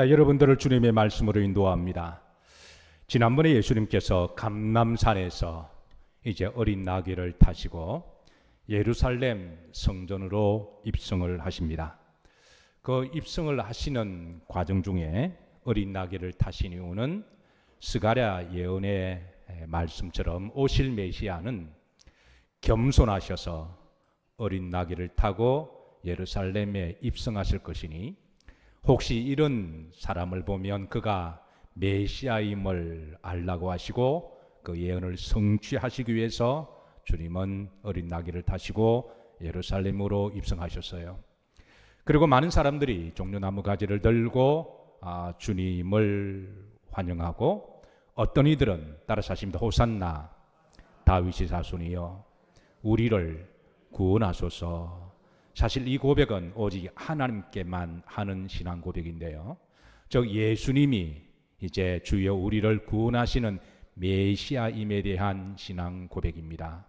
자, 여러분들을 주님의 말씀으로 인도합니다. 지난번에 예수님께서 감람산에서 이제 어린 나귀를 타시고 예루살렘 성전으로 입성을 하십니다. 그 입성을 하시는 과정 중에 어린 나귀를 타신 이유는 스가랴 예언의 말씀처럼 오실 메시아는 겸손하셔서 어린 나귀를 타고 예루살렘에 입성하실 것이니 혹시 이런 사람을 보면 그가 메시아임을 알라고 하시고 그 예언을 성취하시기 위해서 주님은 어린 나귀를 타시고 예루살렘으로 입성하셨어요. 그리고 많은 사람들이 종려나무 가지를 들고 주님을 환영하고 어떤 이들은 따라서 하십니다. 호산나 다윗의 자손이여 우리를 구원하소서. 사실 이 고백은 오직 하나님께만 하는 신앙 고백인데요. 즉 예수님이 이제 주여 우리를 구원하시는 메시아임에 대한 신앙 고백입니다.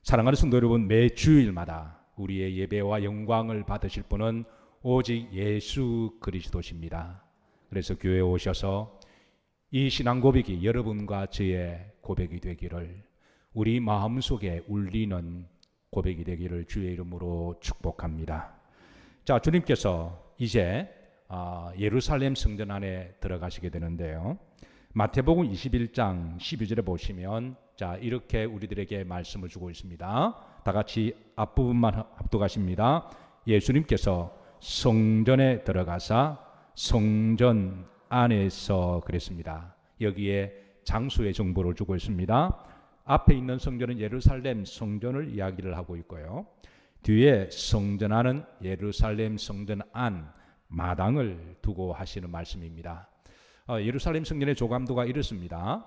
사랑하는 성도 여러분, 매 주일마다 우리의 예배와 영광을 받으실 분은 오직 예수 그리스도십니다. 그래서 교회에 오셔서 이 신앙 고백이 여러분과 저의 고백이 되기를, 우리 마음속에 울리는 고백이 되기를 주의 이름으로 축복합니다. 자, 주님께서 이제 예루살렘 성전 안에 들어가시게 되는데요. 마태복음 21장 12절에 보시면 자, 이렇게 우리들에게 말씀을 주고 있습니다. 다 같이 앞부분만 합독하십니다. 예수님께서 성전에 들어가사 성전 안에서 그랬습니다. 여기에 장소의 정보를 주고 있습니다. 앞에 있는 성전은 예루살렘 성전을 이야기를 하고 있고요. 뒤에 성전 안은 예루살렘 성전 안 마당을 두고 하시는 말씀입니다. 예루살렘 성전의 조감도가 이렇습니다.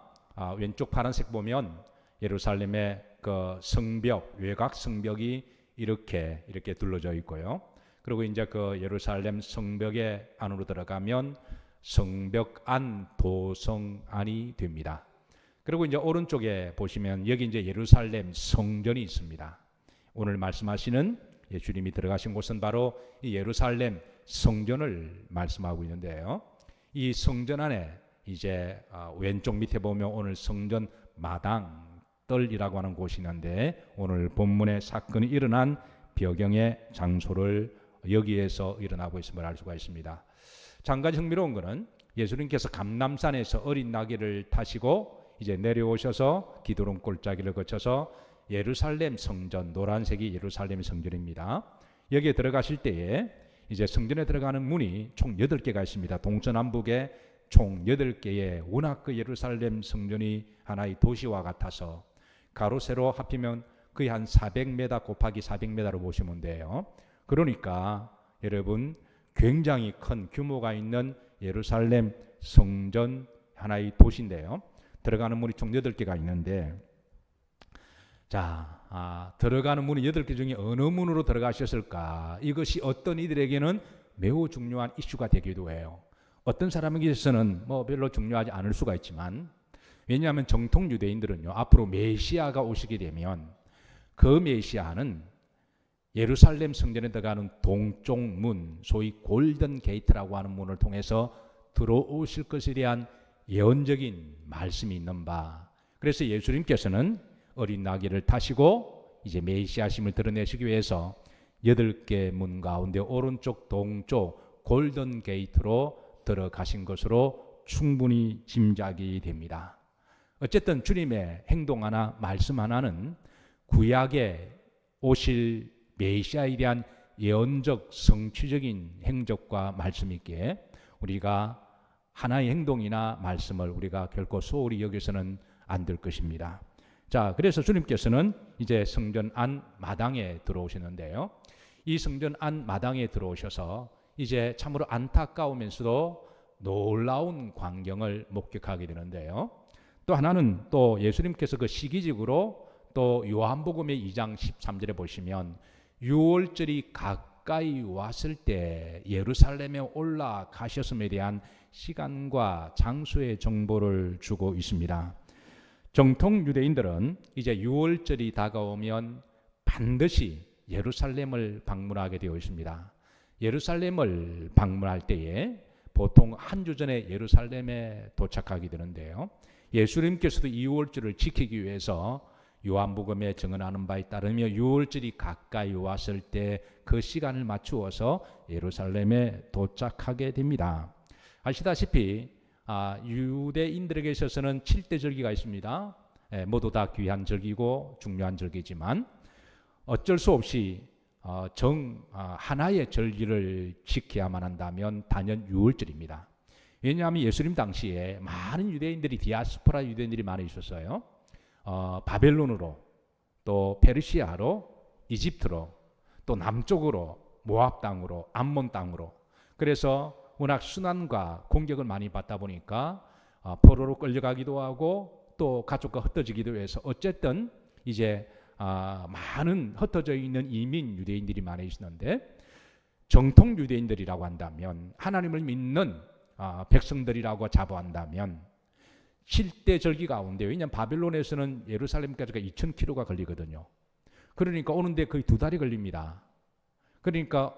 왼쪽 파란색 보면 예루살렘의 그 성벽, 외곽 성벽이 이렇게 둘러져 있고요. 그리고 이제 그 예루살렘 성벽의 안으로 들어가면 성벽 안, 도성 안이 됩니다. 그리고 이제 오른쪽에 보시면 여기 이제 예루살렘 성전이 있습니다. 오늘 말씀하시는 예수님이 들어가신 곳은 바로 이 예루살렘 성전을 말씀하고 있는데요. 이 성전 안에 이제 왼쪽 밑에 보면 오늘 성전 마당 뜰이라고 하는 곳이 있는데 오늘 본문의 사건이 일어난 배경의 장소를 여기에서 일어나고 있음을 알 수가 있습니다. 한 가지 흥미로운 것은 예수님께서 감람산에서 어린 나귀를 타시고 이제 내려오셔서 기드론 골짜기를 거쳐서 예루살렘 성전, 노란색이 예루살렘 성전입니다. 여기에 들어가실 때에 이제 성전에 들어가는 문이 총 8개가 있습니다. 동서남북에 총 8개의 워낙 그 예루살렘 성전이 하나의 도시와 같아서 가로 세로 합히면 거의 한 400m 곱하기 400m로 보시면 돼요. 그러니까 여러분 굉장히 큰 규모가 있는 예루살렘 성전 하나의 도시인데요. 들어가는 문이 총 8개가 있는데 자, 들어가는 문이 8개 중에 어느 문으로 들어가셨을까? 이것이 어떤 이들에게는 매우 중요한 이슈가 되기도 해요. 어떤 사람에게서는 뭐 별로 중요하지 않을 수가 있지만, 왜냐하면 정통 유대인들은요, 앞으로 메시아가 오시게 되면 그 메시아는 예루살렘 성전에 들어가는 동쪽 문, 소위 골든 게이트라고 하는 문을 통해서 들어오실 것에 대한 예언적인 말씀이 있는 바, 그래서 예수님께서는 어린 나귀를 타시고 이제 메시아심을 드러내시기 위해서 8개 문 가운데 오른쪽 동쪽 골든 게이트로 들어가신 것으로 충분히 짐작이 됩니다. 어쨌든 주님의 행동 하나, 말씀 하나는 구약에 오실 메시아에 대한 예언적 성취적인 행적과 말씀이기에 우리가 하나의 행동이나 말씀을 우리가 결코 소홀히 여기서는 안 될 것입니다. 자, 그래서 주님께서는 이제 성전 안 마당에 들어오시는데요. 이 성전 안 마당에 들어오셔서 이제 참으로 안타까우면서도 놀라운 광경을 목격하게 되는데요. 또 하나는 또 예수님께서 그 시기적으로 또 요한복음의 2장 13절에 보시면 6월절이 가까이 왔을 때 예루살렘에 올라가셨음에 대한 시간과 장소의 정보를 주고 있습니다. 정통 유대인들은 이제 6월절이 다가오면 반드시 예루살렘을 방문하게 되어 있습니다. 예루살렘을 방문할 때에 보통 한 주 전에 예루살렘에 도착하게 되는데요. 예수님께서도 유월절을 지키기 위해서 요한복음에 증언하는 바에 따르면 유월절이 가까이 왔을 때 그 시간을 맞추어서 예루살렘에 도착하게 됩니다. 아시다시피 유대인들에게 있어서는 7대 절기가 있습니다. 모두 다 귀한 절기고 중요한 절기지만 어쩔 수 없이 하나의 절기를 지켜야만 한다면 단연 유월절입니다. 왜냐하면 예수님 당시에 많은 유대인들이 디아스포라 유대인들이 많이 있었어요. 바벨론으로 또 페르시아로 이집트로 또 남쪽으로 모압 땅으로 암몬 땅으로 그래서 워낙 순환과 공격을 많이 받다 보니까 포로로 끌려가기도 하고 또 가족과 흩어지기도 해서 어쨌든 이제 많은 흩어져 있는 이민 유대인들이 많이 있었는데 정통 유대인들이라고 한다면 하나님을 믿는 백성들이라고 자부한다면 7대 절기 가운데 왜냐하면 바빌론에서는 예루살렘까지가 2000km가 걸리거든요. 그러니까 오는데 거의 2달이 걸립니다. 그러니까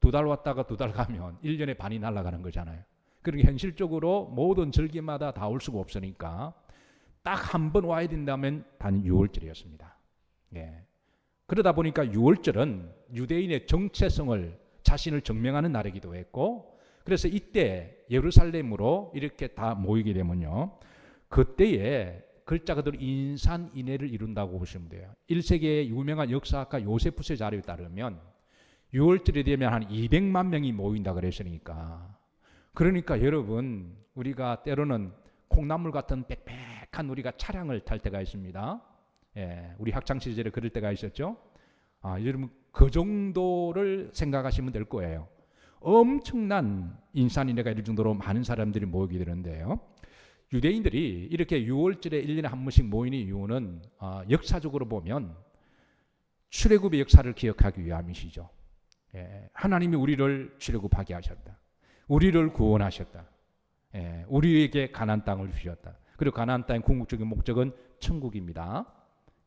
2달 왔다가 2달 가면 1년에 반이 날아가는 거잖아요. 그러니까 현실적으로 모든 절기마다 다 올 수가 없으니까 딱 한 번 와야 된다면 단 6월절이었습니다. 예. 그러다 보니까 6월절은 유대인의 정체성을 자신을 증명하는 날이기도 했고 그래서 이때 예루살렘으로 이렇게 다 모이게 되면요. 그때에 글자 그대로 인산인해를 이룬다고 보시면 돼요. 1세기의 유명한 역사학가 요세푸스의 자료에 따르면 6월절이 되면 한 200만 명이 모인다 그랬으니까 그러니까 여러분 우리가 때로는 콩나물 같은 빽빽한 우리가 차량을 탈 때가 있습니다. 예, 우리 학창 시절에 그럴 때가 있었죠. 여러분 그 정도를 생각하시면 될 거예요. 엄청난 인산인해가 이룰 정도로 많은 사람들이 모이게 되는데요. 유대인들이 이렇게 6월절에 1년에 한 번씩 모이는 이유는 역사적으로 보면 출애굽의 역사를 기억하기 위함이시죠. 예, 하나님이 우리를 출애굽하게 하셨다. 우리를 구원하셨다. 예, 우리에게 가나안 땅을 주셨다. 그리고 가나안 땅의 궁극적인 목적은 천국입니다.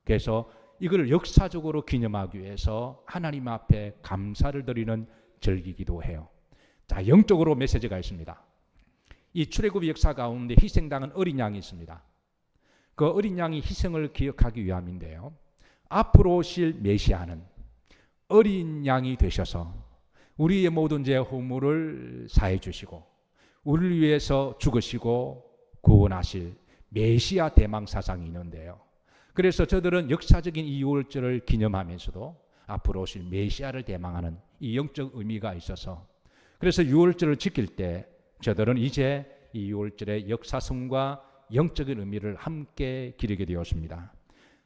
그래서 이걸 역사적으로 기념하기 위해서 하나님 앞에 감사를 드리는 절기기도 해요. 자, 영적으로 메시지가 있습니다. 이 출애굽 역사 가운데 희생당한 어린 양이 있습니다. 그 어린 양이 희생을 기억하기 위함인데요. 앞으로 오실 메시아는 어린 양이 되셔서 우리의 모든 죄 허물을 사해 주시고 우리를 위해서 죽으시고 구원하실 메시아 대망 사상이 있는데요. 그래서 저들은 역사적인 이 6월절을 기념하면서도 앞으로 오실 메시아를 대망하는 이 영적 의미가 있어서 그래서 6월절을 지킬 때 저들은 이제 이 6월절의 역사성과 영적인 의미를 함께 기리게 되었습니다.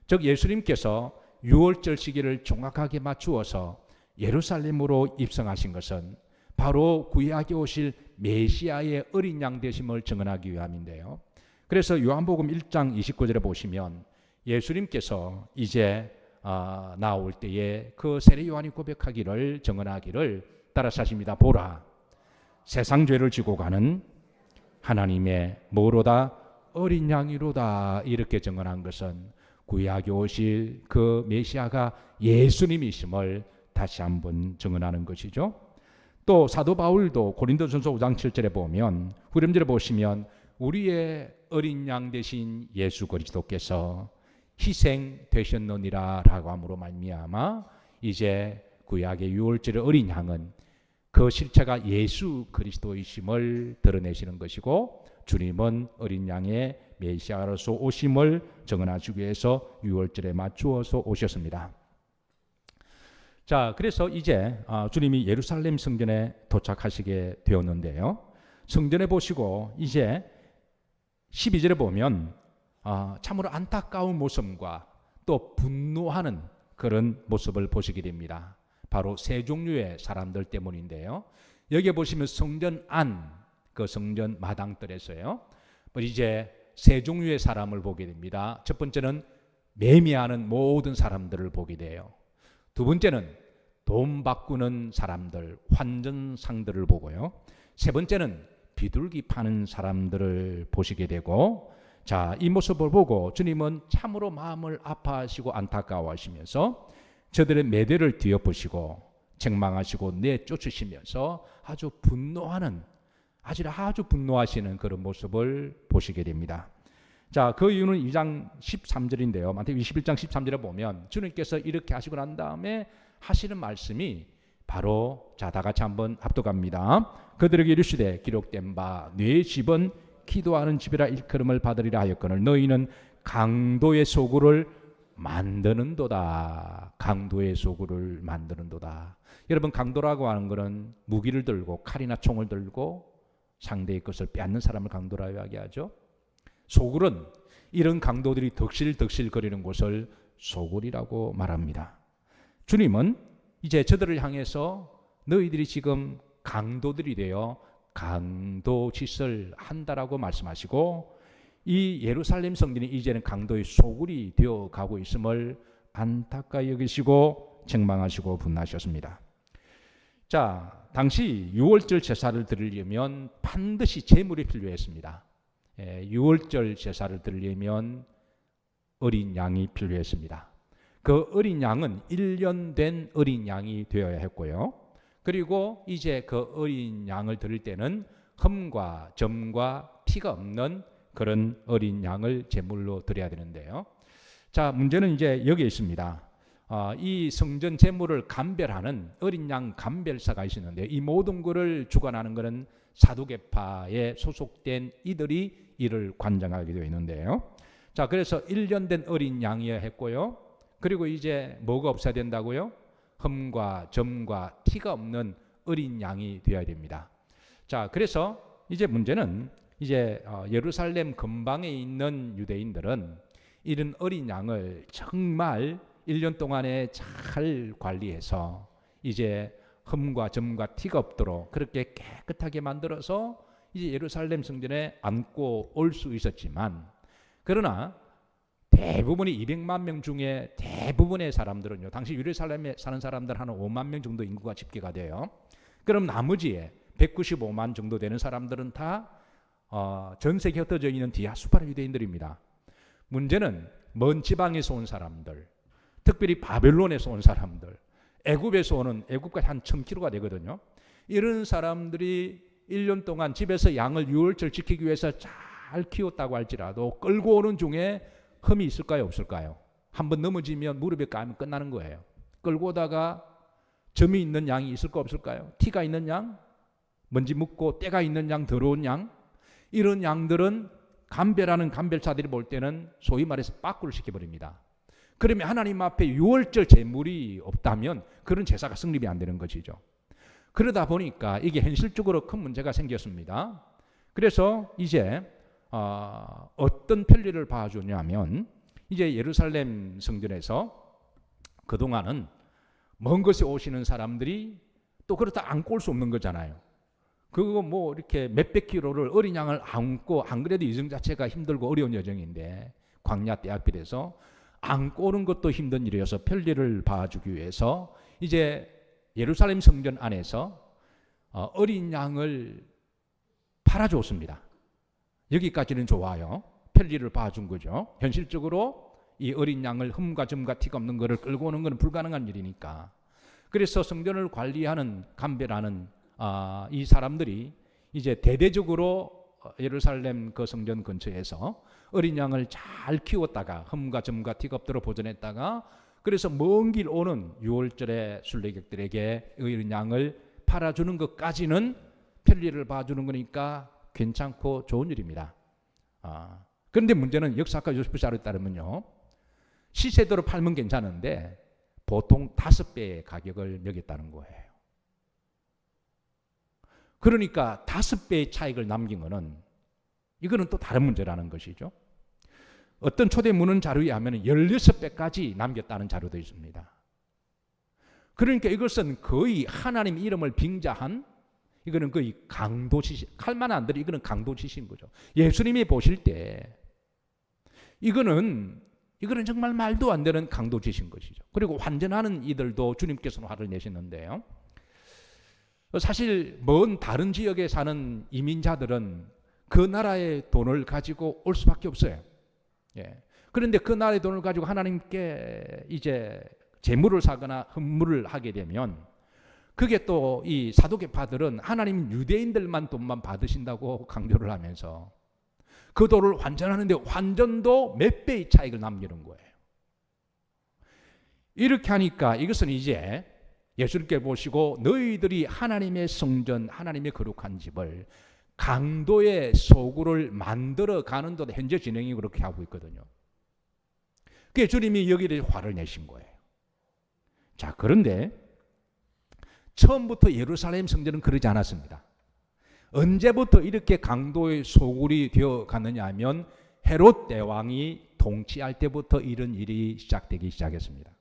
즉 예수님께서 6월절 시기를 정확하게 맞추어서 예루살렘으로 입성하신 것은 바로 구약에 오실 메시아의 어린 양 되심을 증언하기 위함인데요. 그래서 요한복음 1장 29절에 보시면 예수님께서 이제 나올 때에 그 세례 요한이 고백하기를 증언하기를 따라서 하십니다. 보라 세상 죄를 지고 가는 하나님의 뭐로다 어린 양이로다 이렇게 증언한 것은 구약에 오실 그 메시아가 예수님이심을 다시 한번 증언하는 것이죠. 또 사도 바울도 고린도전서 5장 7절에 보면 후렴절에 보시면 우리의 어린 양 되신 예수 그리스도께서 희생되셨느니라 라고 함으로 말미암아 이제 구약의 6월절의 어린 양은 그 실체가 예수 그리스도이심을 드러내시는 것이고 주님은 어린 양의 메시아로서 오심을 증언하시기 위해서 6월절에 맞추어서 오셨습니다. 자, 그래서 이제 주님이 예루살렘 성전에 도착하시게 되었는데요. 성전에 보시고 이제 12절에 보면 참으로 안타까운 모습과 또 분노하는 그런 모습을 보시게 됩니다. 바로 세 종류의 사람들 때문인데요. 여기 보시면 성전 안, 그 성전 마당들에서요. 이제 세 종류의 사람을 보게 됩니다. 첫 번째는 매매하는 모든 사람들을 보게 돼요. 두 번째는 돈 바꾸는 사람들, 환전상들을 보고요. 세 번째는 비둘기 파는 사람들을 보시게 되고 자, 이 모습을 보고 주님은 참으로 마음을 아파하시고 안타까워하시면서 저들의 매대를 뒤엎으시고 책망하시고 내쫓으시면서 아주 분노하는 아주 분노하시는 그런 모습을 보시게 됩니다. 자, 그 이유는 2장 13절인데요. 마태복음 21장 13절에 보면 주님께서 이렇게 하시고 난 다음에 하시는 말씀이 바로 자, 다 같이 한번 합독합니다. 그들에게 이르시되 기록된 바 네 집은 기도하는 집이라 일컬음을 받으리라 하였거늘 너희는 강도의 소굴을 만드는도다. 강도의 소굴을 만드는도다. 여러분, 강도라고 하는 것은 무기를 들고 칼이나 총을 들고 상대의 것을 빼앗는 사람을 강도라 이야기하죠. 소굴은 이런 강도들이 덕실덕실 거리는 곳을 소굴이라고 말합니다. 주님은 이제 저들을 향해서 너희들이 지금 강도들이 되어 강도 짓을 한다라고 말씀하시고 이 예루살렘 성전이 이제는 강도의 소굴이 되어 가고 있음을 안타까이 여기시고 책망하시고 분노하셨습니다. 자, 당시 유월절 제사를 드리려면 반드시 제물이 필요했습니다. 유월절 제사를 드리려면 어린 양이 필요했습니다. 그 어린 양은 1년 된 어린 양이 되어야 했고요. 그리고 이제 그 어린 양을 드릴 때는 흠과 점과 티가 없는 그런 어린 양을 제물로 드려야 되는데요. 자, 문제는 이제 여기에 있습니다. 이 성전 제물을 감별하는 어린 양 감별사가 있었는데 이 모든 것을 주관하는 것은 사두개파에 소속된 이들이 이를 관장하게 되어 있는데요. 자, 그래서 1년 된 어린 양이어야 했고요. 그리고 이제 뭐가 없어야 된다고요? 흠과 점과 티가 없는 어린 양이 되어야 됩니다. 자, 그래서 이제 문제는 이제 예루살렘 근방에 있는 유대인들은 이런 어린 양을 정말 1년 동안에 잘 관리해서 이제 흠과 점과 티가 없도록 그렇게 깨끗하게 만들어서 이제 예루살렘 성전에 안고 올 수 있었지만, 그러나 대부분이 200만 명 중에 대부분의 사람들은요, 당시 예루살렘에 사는 사람들 한 5만 명 정도 인구가 집계가 돼요. 그럼 나머지에 195만 정도 되는 사람들은 다 전 세계에 흩어져 있는 디아스포라 유대인들입니다. 문제는 먼 지방에서 온 사람들, 특별히 바벨론에서 온 사람들, 애굽에서 오는, 애굽까지 한 1000km가 되거든요. 이런 사람들이 1년 동안 집에서 양을 유월절 지키기 위해서 잘 키웠다고 할지라도 끌고 오는 중에 흠이 있을까요, 없을까요? 한번 넘어지면 무릎에 까면 끝나는 거예요. 끌고 오다가 점이 있는 양이 있을까 없을까요? 티가 있는 양, 먼지 묻고 때가 있는 양, 더러운 양, 이런 양들은 감별하는 감별사들이 볼 때는 소위 말해서 빠꾸를 시켜버립니다. 그러면 하나님 앞에 유월절 제물이 없다면 그런 제사가 성립이 안 되는 것이죠. 그러다 보니까 이게 현실적으로 큰 문제가 생겼습니다. 그래서 이제 어떤 편리를 봐주냐면, 이제 예루살렘 성전에서 그동안은 먼 곳에 오시는 사람들이 또 그렇다 안고 올 수 없는 거잖아요. 그거 뭐 이렇게 몇백 킬로를 어린 양을 안고, 안 그래도 여정 자체가 힘들고 어려운 여정인데 광야 떼약길에서 안고 오는 것도 힘든 일이어서 편리를 봐주기 위해서 이제 예루살렘 성전 안에서 어린 양을 팔아줬습니다. 여기까지는 좋아요. 편리를 봐준 거죠. 현실적으로 이 어린 양을 흠과 점과 티가 없는 것을 끌고 오는 것은 불가능한 일이니까. 그래서 성전을 관리하는, 감별하는 이 사람들이 이제 대대적으로 예루살렘 그 성전 근처에서 어린 양을 잘 키웠다가 흠과 점과 티가 없도록 보존했다가, 그래서 먼 길 오는 유월절의 순례객들에게 어린 양을 팔아주는 것까지는 편리를 봐주는 거니까 괜찮고 좋은 일입니다. 그런데 문제는 역사학과 요스푸샤에 따르면요, 시세대로 팔면 괜찮은데 보통 5배의 가격을 매겼다는 거예요. 그러니까 5배의 차익을 남긴 거는, 이거는 또 다른 문제라는 것이죠. 어떤 초대 문헌 자료에 하면 16배까지 남겼다는 자료도 있습니다. 그러니까 이것은 거의 하나님 이름을 빙자한, 이거는 거의 강도짓이, 칼만 안 들이, 이거는 강도짓인 거죠. 예수님이 보실 때 이거는 정말 말도 안 되는 강도짓인 것이죠. 그리고 환전하는 이들도 주님께서는 화를 내시는데요. 사실 먼 다른 지역에 사는 이민자들은 그 나라의 돈을 가지고 올 수밖에 없어요. 그런데 그 나라의 돈을 가지고 하나님께 이제 재물을 사거나 헌물을 하게 되면 그게 또 이 사두개파들은 하나님 유대인들만 돈만 받으신다고 강조를 하면서 그 돈을 환전하는데 환전도 몇 배의 차익을 남기는 거예요. 이렇게 하니까 이것은 이제 예수님께 보시고 너희들이 하나님의 성전, 하나님의 거룩한 집을 강도의 소굴을 만들어 가는 데 현재 진행이 그렇게 하고 있거든요. 그게 주님이 여기에 화를 내신 거예요. 자, 그런데 처음부터 예루살렘 성전은 그러지 않았습니다. 언제부터 이렇게 강도의 소굴이 되어 갔느냐 하면 헤롯 대왕이 통치할 때부터 이런 일이 시작되기 시작했습니다.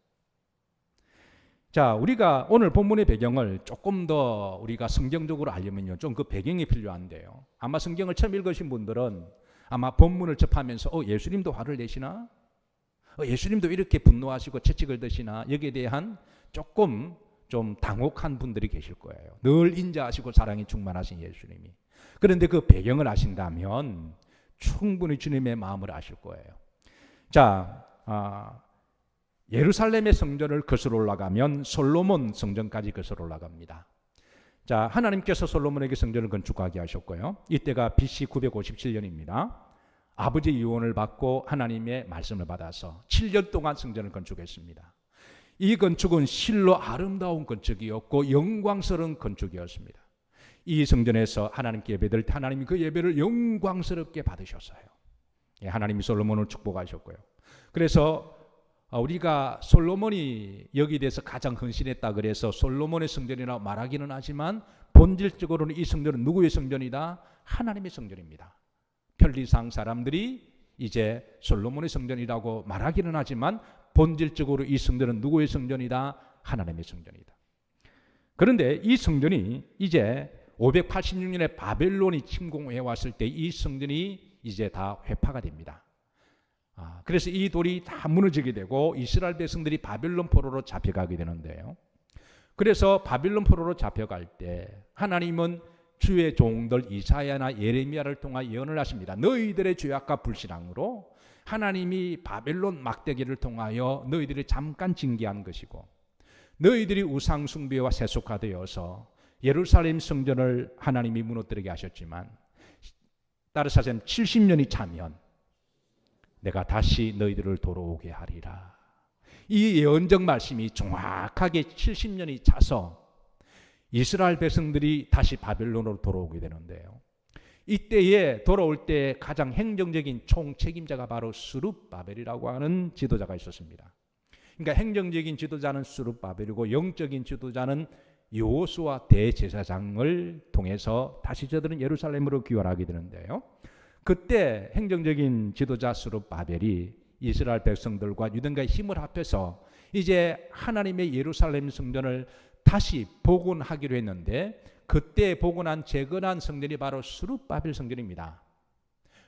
자, 우리가 오늘 본문의 배경을 조금 더 우리가 성경적으로 알려면요, 좀 그 배경이 필요한데요. 아마 성경을 처음 읽으신 분들은 아마 본문을 접하면서 예수님도 화를 내시나? 예수님도 이렇게 분노하시고 채찍을 드시나? 여기에 대한 조금 좀 당혹한 분들이 계실 거예요. 늘 인자하시고 사랑이 충만하신 예수님이. 그런데 그 배경을 아신다면 충분히 주님의 마음을 아실 거예요. 자, 예루살렘의 성전을 거슬러 올라가면 솔로몬 성전까지 거슬러 올라갑니다. 자, 하나님께서 솔로몬에게 성전을 건축하게 하셨고요. 이때가 BC 957년입니다. 아버지의 유언을 받고 하나님의 말씀을 받아서 7년 동안 성전을 건축했습니다. 이 건축은 실로 아름다운 건축이었고 영광스러운 건축이었습니다. 이 성전에서 하나님께 예배드릴 때 하나님이 그 예배를 영광스럽게 받으셨어요. 하나님이 솔로몬을 축복하셨고요. 그래서 우리가 솔로몬이 여기에 대해서 가장 헌신했다 그래서 솔로몬의 성전이라고 말하기는 하지만 본질적으로는 이 성전은 누구의 성전이다? 하나님의 성전입니다. 편리상 사람들이 이제 솔로몬의 성전이라고 말하기는 하지만 본질적으로 이 성전은 누구의 성전이다? 하나님의 성전이다. 그런데 이 성전이 이제 586년에 바벨론이 침공해 왔을 때 이 성전이 이제 다 회파가 됩니다. 그래서 이 돌이 다 무너지게 되고 이스라엘 백성들이 바벨론 포로로 잡혀가게 되는데요. 그래서 바벨론 포로로 잡혀갈 때 하나님은 주의 종들 이사야나 예레미야를 통하여 예언을 하십니다. 너희들의 죄악과 불신앙으로 하나님이 바벨론 막대기를 통하여 너희들이 잠깐 징계한 것이고 너희들이 우상 숭배와 세속화되어서 예루살렘 성전을 하나님이 무너뜨리게 하셨지만 따라서 70년이 차면 내가 다시 너희들을 돌아오게 하리라. 이 예언적 말씀이 정확하게 70년이 차서 이스라엘 백성들이 다시 바벨론으로 돌아오게 되는데요. 이때에 돌아올 때 가장 행정적인 총책임자가 바로 스룹바벨이라고 하는 지도자가 있었습니다. 그러니까 행정적인 지도자는 스룹바벨이고 영적인 지도자는 여호수아 대제사장을 통해서 다시 저들은 예루살렘으로 귀환하게 되는데요. 그때 행정적인 지도자 스룹바벨이 이스라엘 백성들과 유대인과의 힘을 합해서 이제 하나님의 예루살렘 성전을 다시 복원하기로 했는데 그때 복원한 재건한 성전이 바로 스룹바벨 성전입니다.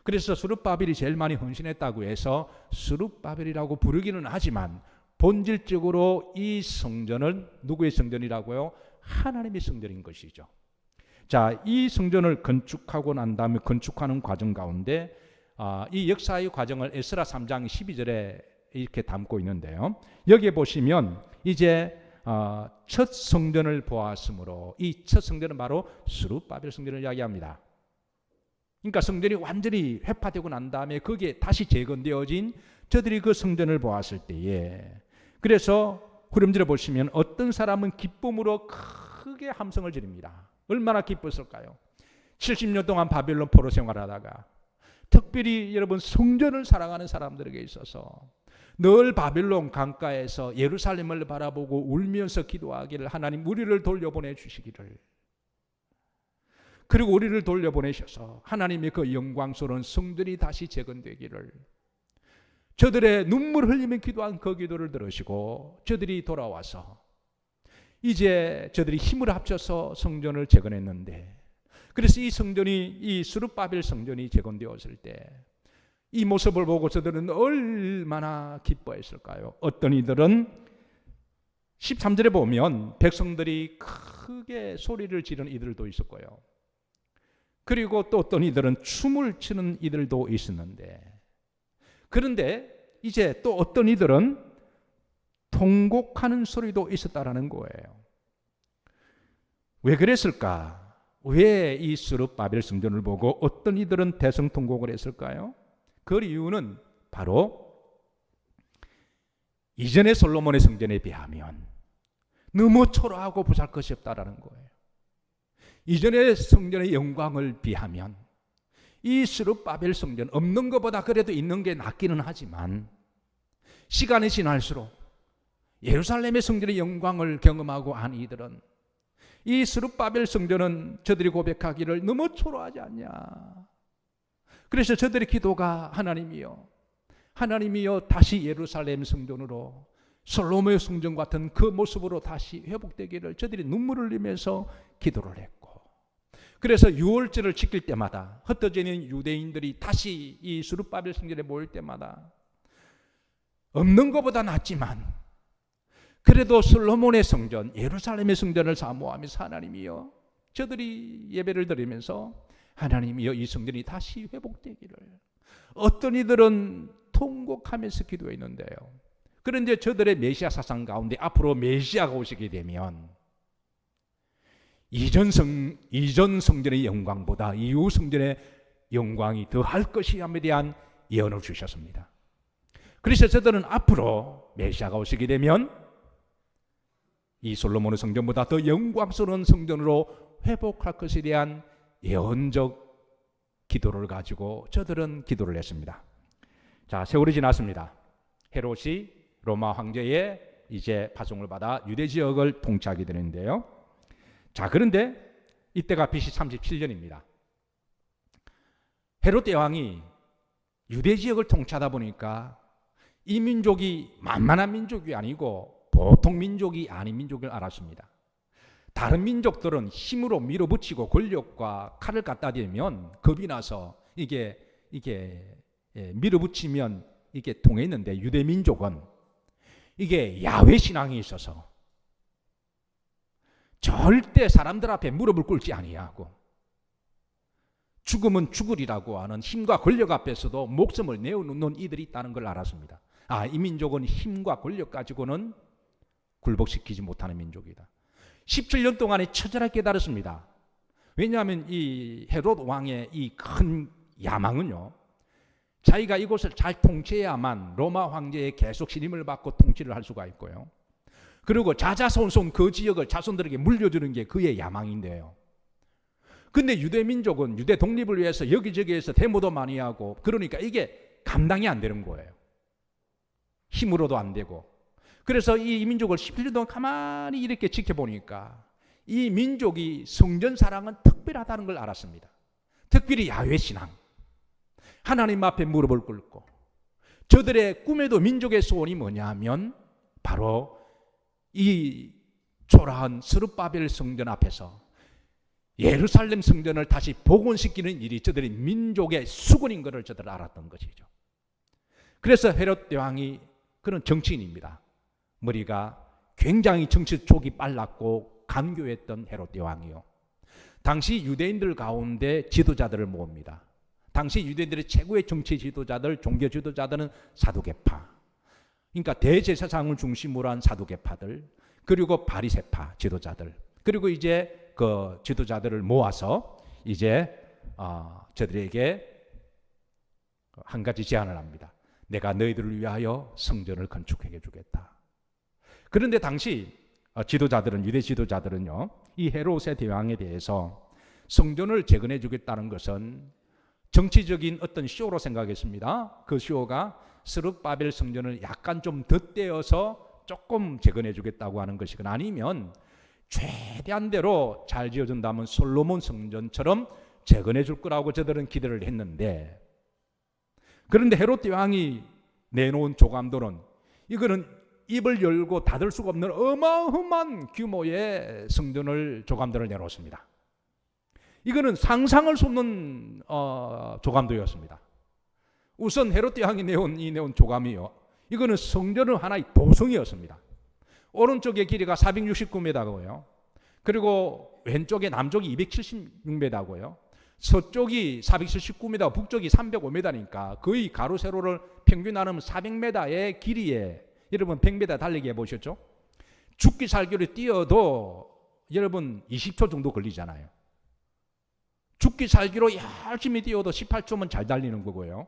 그래서 스룹바벨이 제일 많이 헌신했다고 해서 스룹바벨이라고 부르기는 하지만 본질적으로 이 성전은 누구의 성전이라고요? 하나님의 성전인 것이죠. 자, 이 성전을 건축하고 난 다음에 건축하는 과정 가운데 이 역사의 과정을 에스라 3장 12절에 이렇게 담고 있는데요. 여기에 보시면 이제 첫 성전을 보았으므로 이 첫 성전은 바로 스룹바벨 성전을 이야기합니다. 그러니까 성전이 완전히 회파되고 난 다음에 거기에 다시 재건되어진 저들이 그 성전을 보았을 때에 그래서 후렴절에 보시면 어떤 사람은 기쁨으로 크게 함성을 지릅니다. 얼마나 기뻤을까요? 70년 동안 바벨론 포로 생활하다가 특별히 여러분 성전을 사랑하는 사람들에게 있어서 늘 바벨론 강가에서 예루살렘을 바라보고 울면서 기도하기를 하나님 우리를 돌려보내 주시기를 그리고 우리를 돌려보내셔서 하나님의 그 영광스러운 성전이 다시 재건되기를 저들의 눈물 흘리며 기도한 그 기도를 들으시고 저들이 돌아와서 이제 저들이 힘을 합쳐서 성전을 재건했는데 그래서 이 성전이 이 스룹바벨 성전이 재건되었을 때 이 모습을 보고 저들은 얼마나 기뻐했을까요? 어떤 이들은 13절에 보면 백성들이 크게 소리를 지르는 이들도 있었고요. 그리고 또 어떤 이들은 춤을 추는 이들도 있었는데 그런데 이제 또 어떤 이들은 통곡하는 소리도 있었다라는 거예요. 왜 그랬을까? 왜 이 스룹바벨 성전을 보고 어떤 이들은 대성통곡을 했을까요? 그 이유는 바로 이전의 솔로몬의 성전에 비하면 너무 초라하고 보잘것이 없다라는 거예요. 이전의 성전의 영광을 비하면 이 스룹바벨 성전 없는 것보다 그래도 있는 게 낫기는 하지만 시간이 지날수록 예루살렘의 성전의 영광을 경험하고 한 이들은 이 스룹바벨 성전은 저들이 고백하기를 너무 초라하지 않냐. 그래서 저들의 기도가 하나님이여 다시 예루살렘 성전으로 솔로몬의 성전 같은 그 모습으로 다시 회복되기를 저들이 눈물을 흘리면서 기도를 했고, 그래서 유월절을 지킬 때마다 흩어져 있는 유대인들이 다시 이 스룹바벨 성전에 모일 때마다 없는 것보다 낫지만 그래도 솔로몬의 성전, 예루살렘의 성전을 사모하면서 하나님이여, 저들이 예배를 드리면서 하나님이여 이 성전이 다시 회복되기를, 어떤 이들은 통곡하면서 기도했는데요. 그런데 저들의 메시아 사상 가운데 앞으로 메시아가 오시게 되면 이전 성전의 영광보다 이후 성전의 영광이 더할 것이함에 대한 예언을 주셨습니다. 그래서 저들은 앞으로 메시아가 오시게 되면 이 솔로몬의 성전보다 더 영광스러운 성전으로 회복할 것에 대한 예언적 기도를 가지고 저들은 기도를 했습니다. 자, 세월이 지났습니다. 헤롯이 로마 황제의 이제 파송을 받아 유대 지역을 통치하게 되는데요. 자, 그런데 이때가 BC 37년입니다. 헤롯 대왕이 유대 지역을 통치하다 보니까 이 민족이 만만한 민족이 아니고 보통 민족이 아닌 민족을 알았습니다. 다른 민족들은 힘으로 밀어붙이고 권력과 칼을 갖다 대면 겁이 나서 이게 밀어붙이면 이게 통했는데, 유대 민족은 이게 야훼 신앙이 있어서 절대 사람들 앞에 무릎을 꿇지 아니하고 죽으면 죽으리라고 하는 힘과 권력 앞에서도 목숨을 내어놓는 이들이 있다는 걸 알았습니다. 이 민족은 힘과 권력 가지고는 굴복시키지 못하는 민족이다. 17년 동안에 처절하게 깨달았습니다. 왜냐하면 이 헤롯 왕의 이 큰 야망은요, 자기가 이곳을 잘 통치해야만 로마 황제의 계속 신임을 받고 통치를 할 수가 있고요, 그리고 자자손손 그 지역을 자손들에게 물려주는 게 그의 야망인데요. 근데 유대 민족은 유대 독립을 위해서 여기저기에서 데모도 많이 하고, 그러니까 이게 감당이 안 되는 거예요. 힘으로도 안 되고. 그래서 이 민족을 17년 동안 가만히 이렇게 지켜보니까 이 민족이 성전 사랑은 특별하다는 걸 알았습니다. 특별히 야훼 신앙, 하나님 앞에 무릎을 꿇고, 저들의 꿈에도 민족의 소원이 뭐냐면 바로 이 초라한 스룹바벨 성전 앞에서 예루살렘 성전을 다시 복원시키는 일이 저들의 민족의 수건인 것을 저들 알았던 것이죠. 그래서 헤롯 대왕이, 그런 정치인입니다. 머리가 굉장히 정치 촉이 빨랐고 간교했던 헤롯 대왕이요, 당시 유대인들 가운데 지도자들을 모읍니다. 당시 유대인들의 최고의 정치 지도자들, 종교 지도자들은 사두개파, 그러니까 대제사장을 중심으로 한 사두개파들, 그리고 바리새파 지도자들, 그리고 이제 그 지도자들을 모아서 이제 저들에게 한 가지 제안을 합니다. 내가 너희들을 위하여 성전을 건축해 주겠다. 그런데 당시 지도자들은, 유대 지도자들은요, 이 헤롯의 대왕에 대해서 성전을 재건해 주겠다는 것은 정치적인 어떤 쇼로 생각했습니다. 그 쇼가 스룹바벨 성전을 약간 좀 덧대어서 조금 재건해 주겠다고 하는 것이거나, 아니면 최대한대로 잘 지어준다면 솔로몬 성전처럼 재건해 줄 거라고 저들은 기대를 했는데, 그런데 헤롯 대왕이 내놓은 조감도는, 이거는 입을 열고 닫을 수가 없는 어마어마한 규모의 성전을 조감도를 내놓습니다. 이거는 상상을 쏟는 조감도였습니다. 우선 헤롯 대왕이 내온 조감이요, 이거는 성전은 하나의 도성이었습니다. 오른쪽의 길이가 469m고요. 그리고 왼쪽에, 남쪽이 276m고요. 서쪽이 479m, 북쪽이 305m니까 거의 가로 세로를 평균 나누면 400m의 길이에, 여러분 100m 달리기 해보셨죠? 죽기 살기로 뛰어도 여러분 20초 정도 걸리잖아요. 죽기 살기로 열심히 뛰어도 18초면 잘 달리는 거고요.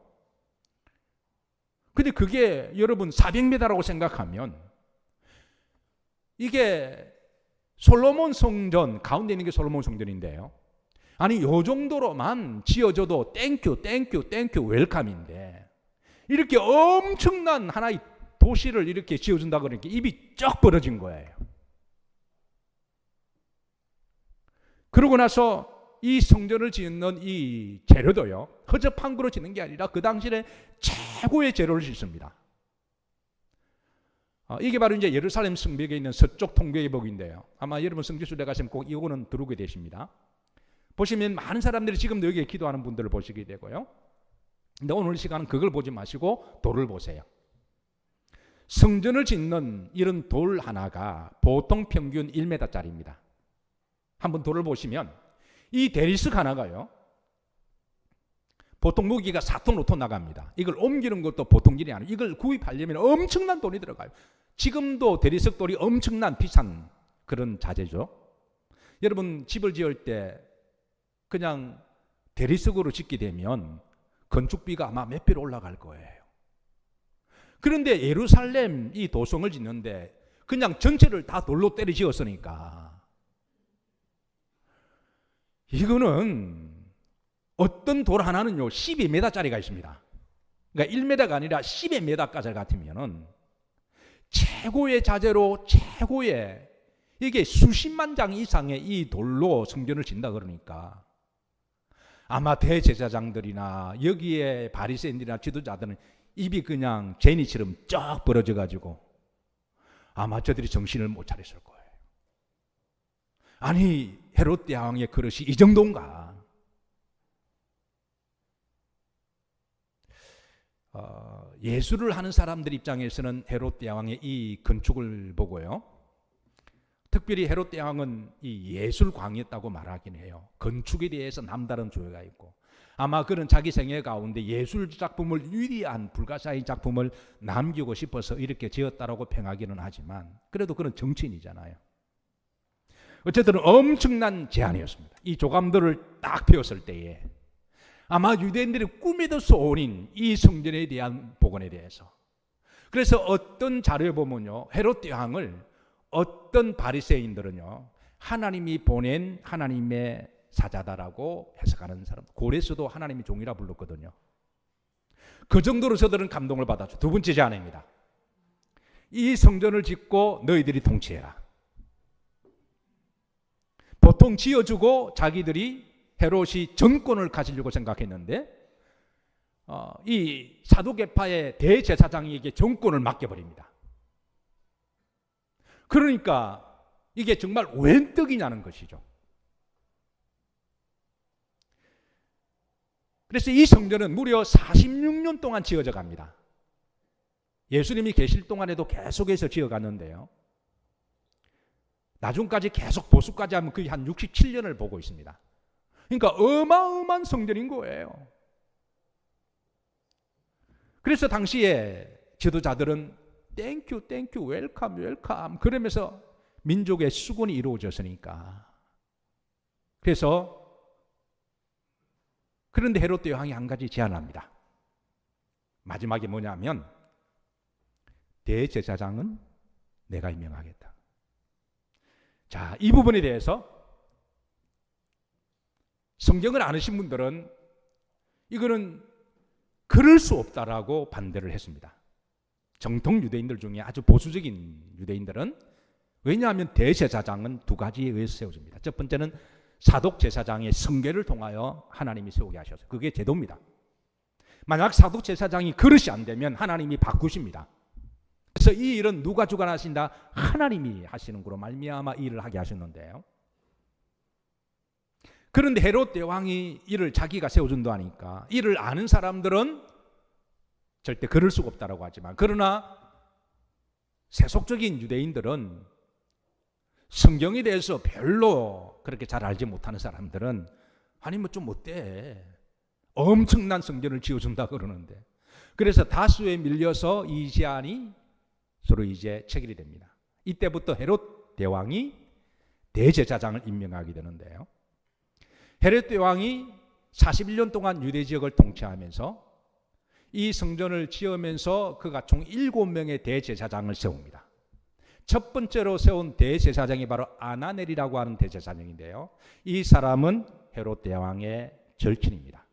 근데 그게 여러분 400m라고 생각하면 이게 솔로몬 성전, 가운데 있는 게 솔로몬 성전인데요. 아니 요 정도로만 지어져도 땡큐 웰컴인데 이렇게 엄청난 하나의 도시를 이렇게 지어준다 그러니까 입이 쩍 벌어진 거예요. 그러고 나서 이 성전을 짓는 이 재료도요, 허접한 거로 짓는 게 아니라 그 당시에 최고의 재료를 짓습니다. 이게 바로 이제 예루살렘 성벽에 있는 서쪽 통교의 벽인데요. 아마 여러분 성지순례 가시면 꼭 이거는 들어오게 되십니다. 보시면 많은 사람들이 지금도 여기에 기도하는 분들을 보시게 되고요. 근데 오늘 시간은 그걸 보지 마시고 돌을 보세요. 성전을 짓는 이런 돌 하나가 보통 평균 1m짜리입니다. 한번 돌을 보시면 이 대리석 하나가요, 보통 무게가 4톤 5톤 나갑니다. 이걸 옮기는 것도 보통 일이 아니에요. 이걸 구입하려면 엄청난 돈이 들어가요. 지금도 대리석 돌이 엄청난 비싼 그런 자재죠. 여러분 집을 지을 때 그냥 대리석으로 짓게 되면 건축비가 아마 몇 배로 올라갈 거예요. 그런데 예루살렘 이 도성을 짓는데 그냥 전체를 다 돌로 때려 지었으니까 이거는 어떤 돌 하나는요 12m짜리가 있습니다. 그러니까 1m가 아니라 12m까지 같으면은 최고의 자재로 최고의 이게 수십만 장 이상의 이 돌로 성전을 짓는다 그러니까 아마 대제사장들이나 여기에 바리새인들이나 지도자들은 입이 그냥 제니처럼 쫙 벌어져 가지고 아마 저들이 정신을 못 차렸을 거예요. 아니 헤롯 대왕의 그릇이 이 정도인가? 예술을 하는 사람들 입장에서는 헤롯 대왕의 이 건축을 보고요, 특별히 헤롯 대왕은 이 예술광이었다고 말하긴 해요. 건축에 대해서 남다른 조예가 있고 아마 그런 자기 생애 가운데 예술 작품을 위대한 불가사의 작품을 남기고 싶어서 이렇게 지었다라고 평하기는 하지만 그래도 그런 정치인이잖아요. 어쨌든 엄청난 제안이었습니다. 이 조감들을 딱 펴었을 때에 아마 유대인들이 꿈에도 소원인 이 성전에 대한 복원에 대해서, 그래서 어떤 자료에 보면요 헤롯 대왕을 어떤 바리새인들은요 하나님이 보낸 하나님의 사자다라고 해석하는 사람, 고레스도 하나님의 종이라 불렀거든요. 그 정도로 저들은 감동을 받았죠. 두 번째 제안입니다. 이 성전을 짓고 너희들이 통치해라. 보통 지어주고 자기들이 헤롯이 정권을 가지려고 생각했는데 이 사두개파의 대제사장에게 정권을 맡겨버립니다. 그러니까 이게 정말 웬 떡이냐는 것이죠. 그래서 이 성전은 무려 46년 동안 지어져 갑니다. 예수님이 계실 동안에도 계속해서 지어갔는데요, 나중까지 계속 보수까지 하면 거의 한 67년을 보고 있습니다. 그러니까 어마어마한 성전인 거예요. 그래서 당시에 지도자들은 땡큐 웰컴 그러면서 민족의 수군이 이루어졌으니까. 그래서 그런데 헤롯 대왕이 한 가지 제안합니다. 마지막에 뭐냐면 대제사장은 내가 임명하겠다. 자, 이 부분에 대해서 성경을 아는 분들은 이거는 그럴 수 없다라고 반대를 했습니다. 정통 유대인들 중에 아주 보수적인 유대인들은, 왜냐하면 대제사장은 두 가지에 의해서 세워집니다. 첫 번째는 사독 제사장의 성계를 통하여 하나님이 세우게 하셔서 그게 제도입니다. 만약 사독 제사장이 그릇이 안 되면 하나님이 바꾸십니다. 그래서 이 일은 누가 주관하신다? 하나님이 하시는 거로 말미암아 이 일을 하게 하셨는데요. 그런데 헤롯 대왕이 이를 자기가 세워준다 하니까 이를 아는 사람들은 절대 그럴 수가 없다라고 하지만, 그러나 세속적인 유대인들은 성경에 대해서 별로 그렇게 잘 알지 못하는 사람들은 아니 뭐 좀 어때? 엄청난 성전을 지어준다 그러는데, 그래서 다수에 밀려서 이 제안이 서로 이제 체결이 됩니다. 이때부터 헤롯 대왕이 대제사장을 임명하게 되는데요. 헤롯 왕이 41년 동안 유대 지역을 통치하면서 이 성전을 지으면서 그가 총 7명의 대제사장을 세웁니다. 첫 번째로 세운 대제사장이 바로 아나넬이라고 하는 대제사장인데요. 이 사람은 헤롯 대왕의 절친입니다.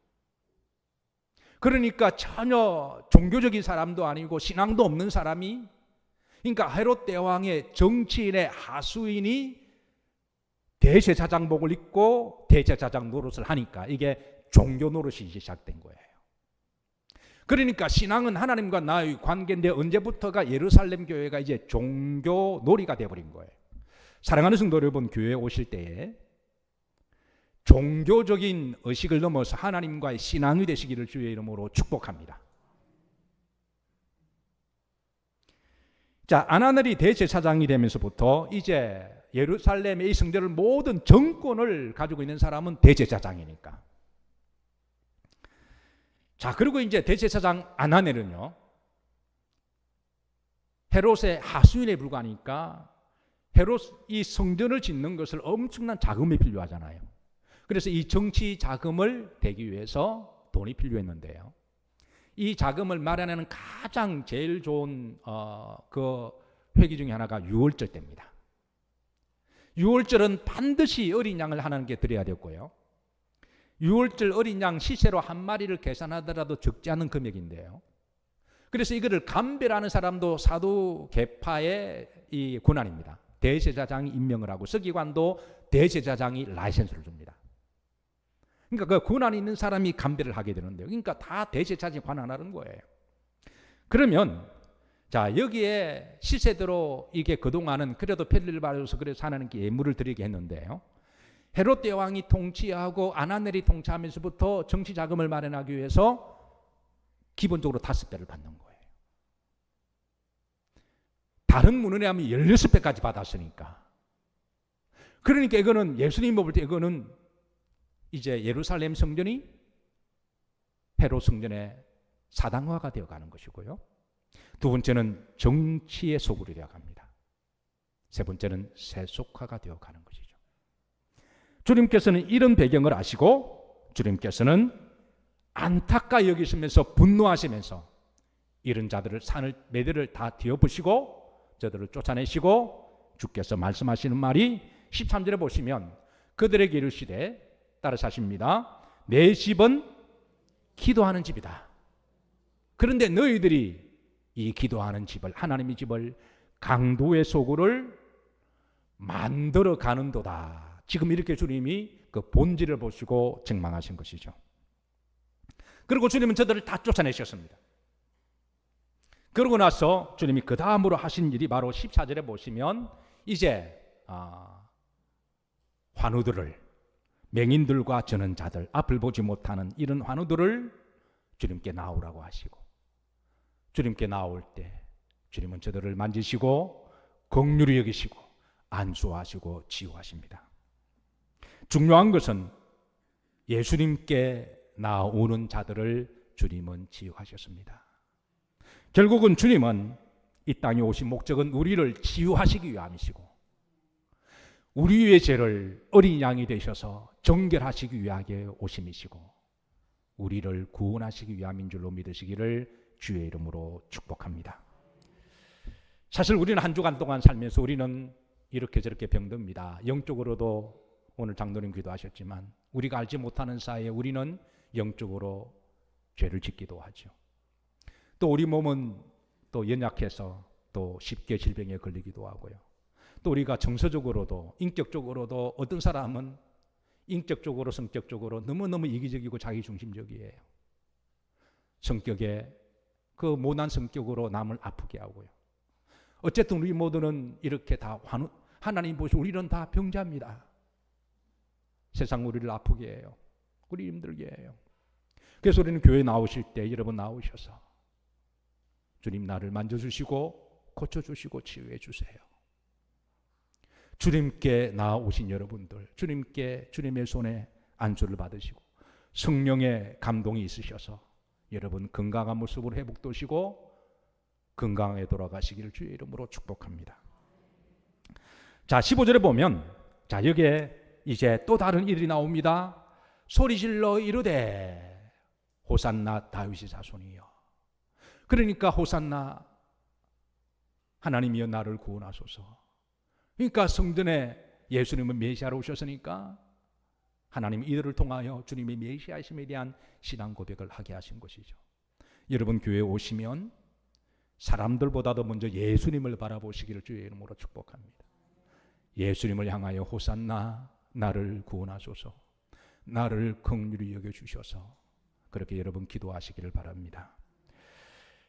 그러니까 전혀 종교적인 사람도 아니고 신앙도 없는 사람이, 그러니까 헤롯 대왕의 정치인의 하수인이 대제사장복을 입고 대제사장 노릇을 하니까 이게 종교 노릇이 시작된 거예요. 그러니까 신앙은 하나님과 나의 관계인데 언제부터가 예루살렘 교회가 이제 종교 놀이가 되어버린 거예요. 사랑하는 성도 여러분, 교회에 오실 때에 종교적인 의식을 넘어서 하나님과의 신앙이 되시기를 주의 이름으로 축복합니다. 자, 아나넬이 대제사장이 되면서부터 이제 예루살렘의 이 성전을 모든 정권을 가지고 있는 사람은 대제사장이니까. 자, 그리고 이제 대제사장 아나넬은요, 헤롯의 하수인에 불과하니까 헤롯 이 성전을 짓는 것을 엄청난 자금이 필요하잖아요. 그래서 이 정치 자금을 대기 위해서 돈이 필요했는데요. 이 자금을 마련하는 가장 제일 좋은 그 회기 중에 하나가 유월절 때입니다. 유월절은 반드시 어린 양을 하나님께 드려야 됐고요. 유월절 어린 양 시세로 한 마리를 계산하더라도 적지 않은 금액인데요. 그래서 이거를 감별하는 사람도 사두개파의 이 권한입니다. 대제사장이 임명을 하고 서기관도 대제사장이 라이센스를 줍니다. 그러니까 그 권한이 있는 사람이 감별을 하게 되는데요. 그러니까 다 대제사장이 관할하는 거예요. 그러면 자, 여기에 시세대로 이게 그동안은 그래도 편리를 받아서 그래서 하나님께 예물을 드리게 했는데요. 헤롯 대왕이 통치하고 아나넬이 통치하면서부터 정치 자금을 마련하기 위해서 기본적으로 5배를 받는 거예요. 다른 문헌에 하면 16배까지 받았으니까. 그러니까 이거는 예수님 볼 때 이거는 이제 예루살렘 성전이 헤롯 성전의 사당화가 되어가는 것이고요. 두 번째는 정치의 소굴이 되어갑니다. 세 번째는 세속화가 되어가는 것이죠. 주님께서는 이런 배경을 아시고 주님께서는 안타까 여기시면서 분노하시면서 이런 자들을 산을 매들을 다 뒤엎으시고 저들을 쫓아내시고 주께서 말씀하시는 말이 13절에 보시면 그들에게 이르시되 따라서 하십니다. 내 집은 기도하는 집이다. 그런데 너희들이 이 기도하는 집을, 하나님의 집을 강도의 소굴을 만들어 가는도다. 지금 이렇게 주님이 그 본질을 보시고 책망하신 것이죠. 그리고 주님은 저들을 다 쫓아내셨습니다. 그러고 나서 주님이 그 다음으로 하신 일이 바로 14절에 보시면 이제 환우들을, 맹인들과 저는 자들, 앞을 보지 못하는 이런 환우들을 주님께 나오라고 하시고, 주님께 나올 때 주님은 저들을 만지시고 긍휼히 여기시고 안수하시고 치유하십니다. 중요한 것은 예수님께 나오는 자들을 주님은 치유하셨습니다. 결국은 주님은 이 땅에 오신 목적은 우리를 치유하시기 위함이시고 우리의 죄를 어린 양이 되셔서 정결하시기 위하게 오심이시고 우리를 구원하시기 위함인 줄로 믿으시기를 주의 이름으로 축복합니다. 사실 우리는 한 주간 동안 살면서 우리는 이렇게 저렇게 병듭니다. 영적으로도 오늘 장로님 기도하셨지만 우리가 알지 못하는 사이에 우리는 영적으로 죄를 짓기도 하죠. 또 우리 몸은 또 연약해서 또 쉽게 질병에 걸리기도 하고요. 또 우리가 정서적으로도 인격적으로도 어떤 사람은 인격적으로 성격적으로 너무너무 이기적이고 자기중심적이에요. 성격에 그 모난 성격으로 남을 아프게 하고요. 어쨌든 우리 모두는 이렇게 다 하나님 보시고 우리는 다 병자입니다. 세상 우리를 아프게 해요. 우리 힘들게 해요. 그래서 우리는 교회 나오실 때 여러분 나오셔서 주님 나를 만져주시고 고쳐주시고 치유해 주세요. 주님께 나오신 여러분들, 주님께 주님의 손에 안수를 받으시고 성령의 감동이 있으셔서 여러분 건강한 모습으로 회복되시고 건강하게 돌아가시기를 주의 이름으로 축복합니다. 자, 15절에 보면 자, 여기에 이제 또 다른 일이 나옵니다. 소리질러 이르되 호산나 다윗의 자손이여. 그러니까 호산나, 하나님이여 나를 구원하소서. 그러니까 성전에 예수님은 메시아로 오셨으니까 하나님 이들을 통하여 주님의 메시아심에 대한 신앙 고백을 하게 하신 것이죠. 여러분 교회에 오시면 사람들보다도 먼저 예수님을 바라보시기를 주의 이름으로 축복합니다. 예수님을 향하여 호산나 나를 구원하소서, 나를 긍휼히 여겨주셔서, 그렇게 여러분 기도하시기를 바랍니다.